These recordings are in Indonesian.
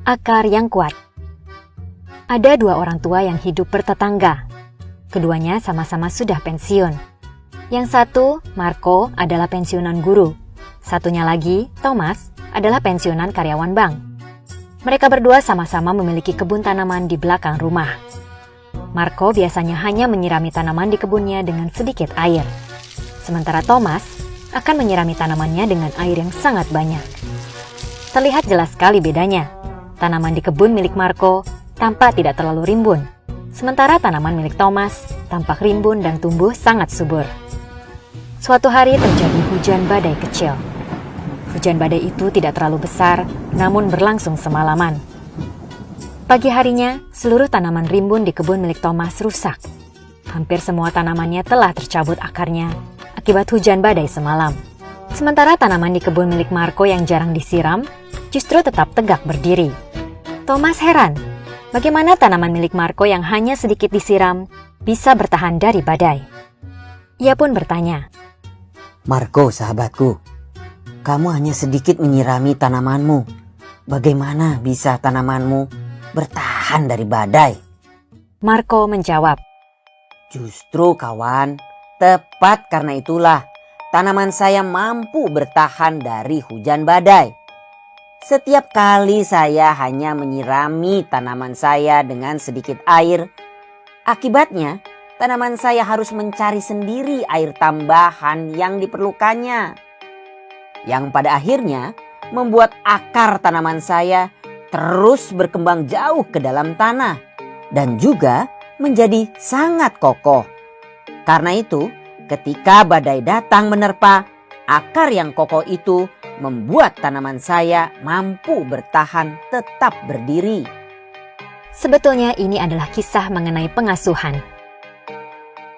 Akar yang kuat. Ada dua orang tua yang hidup bertetangga. Keduanya sama-sama sudah pensiun. Yang satu, Marco, adalah pensiunan guru. Satunya lagi, Thomas, adalah pensiunan karyawan bank. Mereka berdua sama-sama memiliki kebun tanaman di belakang rumah. Marco biasanya hanya menyirami tanaman di kebunnya dengan sedikit air. Sementara Thomas akan menyirami tanamannya dengan air yang sangat banyak. Terlihat jelas sekali bedanya. Tanaman di kebun milik Marco tampak tidak terlalu rimbun, sementara tanaman milik Thomas tampak rimbun dan tumbuh sangat subur. Suatu hari terjadi hujan badai kecil. Hujan badai itu tidak terlalu besar, namun berlangsung semalaman. Pagi harinya, seluruh tanaman rimbun di kebun milik Thomas rusak. Hampir semua tanamannya telah tercabut akarnya akibat hujan badai semalam. Sementara tanaman di kebun milik Marco yang jarang disiram justru tetap tegak berdiri. Thomas heran, bagaimana tanaman milik Marco yang hanya sedikit disiram bisa bertahan dari badai. Ia pun bertanya, "Marco, sahabatku, kamu hanya sedikit menyirami tanamanmu. Bagaimana bisa tanamanmu bertahan dari badai?" Marco menjawab, "Justru kawan, tepat karena itulah tanaman saya mampu bertahan dari hujan badai. Setiap kali saya hanya menyirami tanaman saya dengan sedikit air, akibatnya tanaman saya harus mencari sendiri air tambahan yang diperlukannya. Yang pada akhirnya membuat akar tanaman saya terus berkembang jauh ke dalam tanah dan juga menjadi sangat kokoh. Karena itu, ketika badai datang menerpa, akar yang kokoh itu membuat tanaman saya mampu bertahan tetap berdiri." sebetulnya ini adalah kisah mengenai pengasuhan.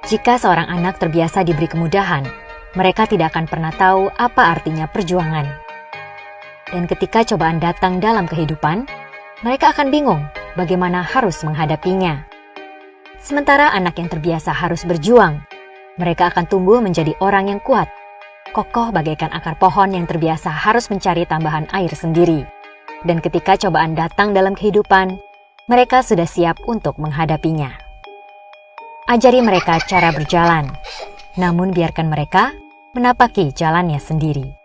Jika seorang anak terbiasa diberi kemudahan, mereka tidak akan pernah tahu apa artinya perjuangan. Dan ketika cobaan datang dalam kehidupan, mereka akan bingung bagaimana harus menghadapinya. Sementara anak yang terbiasa harus berjuang, mereka akan tumbuh menjadi orang yang kuat, kokoh bagaikan akar pohon yang terbiasa harus mencari tambahan air sendiri. Dan ketika cobaan datang dalam kehidupan, mereka sudah siap untuk menghadapinya. Ajari mereka cara berjalan, namun biarkan mereka menapaki jalannya sendiri.